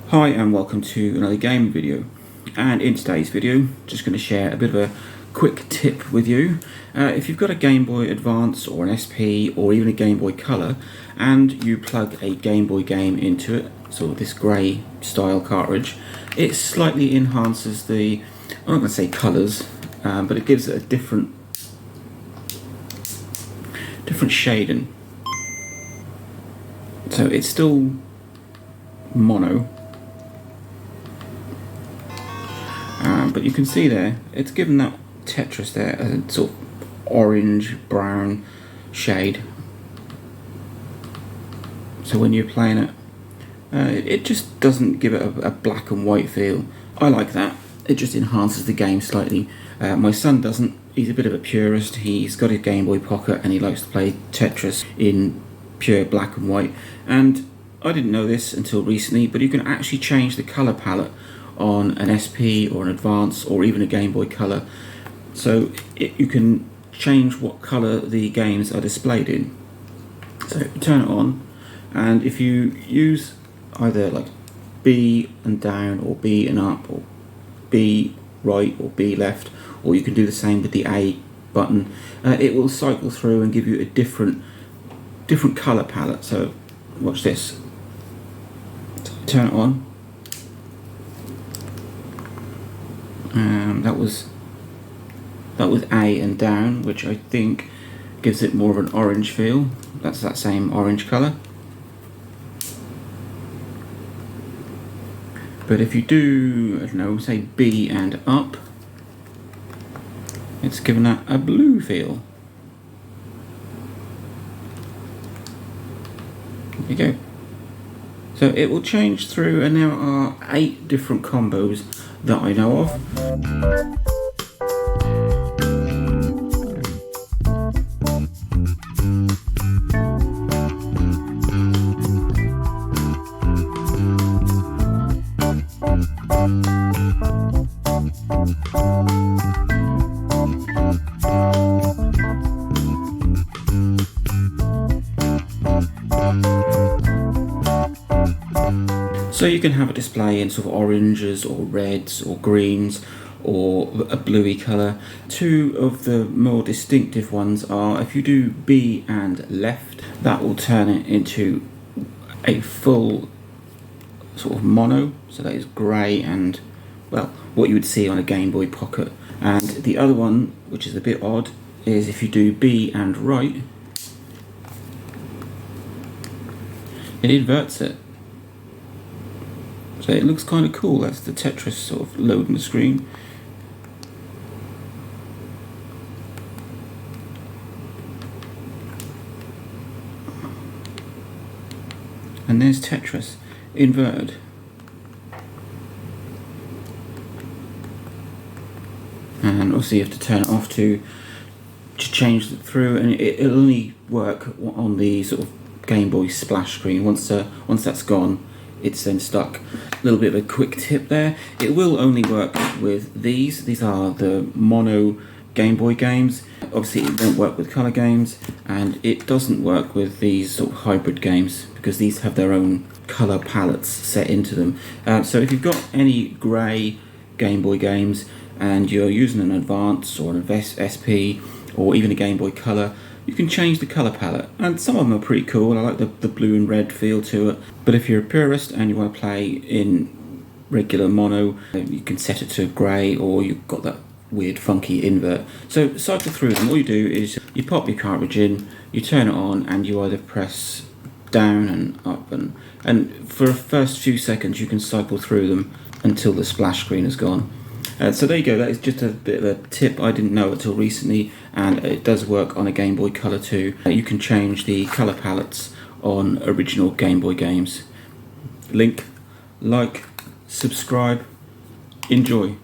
Hi and welcome to another game video, and in today's video just going to share a bit of a quick tip with you. If you've got a Game Boy Advance or an SP or even a Game Boy Color and you plug a Game Boy game into it, sort of this grey style cartridge, it slightly enhances the, I'm not going to say colours, but it gives it a different shading. So it's still mono, but you can see there, it's given that Tetris there a sort of orange brown shade. So when you're playing it, it just doesn't give it a black and white feel. I like that. It just enhances the game slightly. My son doesn't. He's a bit of a purist. He's got a Game Boy Pocket and he likes to play Tetris in pure black and white. And I didn't know this until recently, but you can actually change the colour palette on an SP or an Advance or even a Game Boy Color. So you can change what colour the games are displayed in. So turn it on, and if you use either like B and down or B and up or B right or B left, or you can do the same with the A button, it will cycle through and give you a different colour palette. So watch this. Turn it on. That was A and down, which I think gives it more of an orange feel. That's that same orange colour. But if you do, I don't know, say B and up, it's given that a blue feel. There you go. So it will change through, and there are 8 different combos that I know of. So you can have a display in sort of oranges or reds or greens or a bluey colour. 2 of the more distinctive ones are, if you do B and left, that will turn it into a full sort of mono, so that is grey and, well, what you would see on a Game Boy Pocket. And the other one, which is a bit odd, is if you do B and right, it inverts it. So it looks kind of cool. That's the Tetris sort of loading the screen. And there's Tetris inverted. And obviously you have to turn it off to change it through, and it'll only work on the sort of Game Boy splash screen. Once that's gone, it's then stuck. A little bit of a quick tip there. It will only work with these. These are the mono Game Boy games. Obviously it won't work with colour games, and it doesn't work with these sort of hybrid games because these have their own colour palettes set into them. So if you've got any grey Game Boy games and you're using an Advance or an SP or even a Game Boy Color, you can change the colour palette, and some of them are pretty cool. I like the blue and red feel to it. But if you're a purist and you want to play in regular mono, you can set it to grey, or you've got that weird funky invert. So cycle through them. All you do is you pop your cartridge in, you turn it on, and you either press down and up, and for the first few seconds you can cycle through them until the splash screen is gone. So there you go. That is just a bit of a tip I didn't know until recently, and it does work on a Game Boy Color too. You can change the colour palettes on original Game Boy games. Link, like, subscribe, enjoy.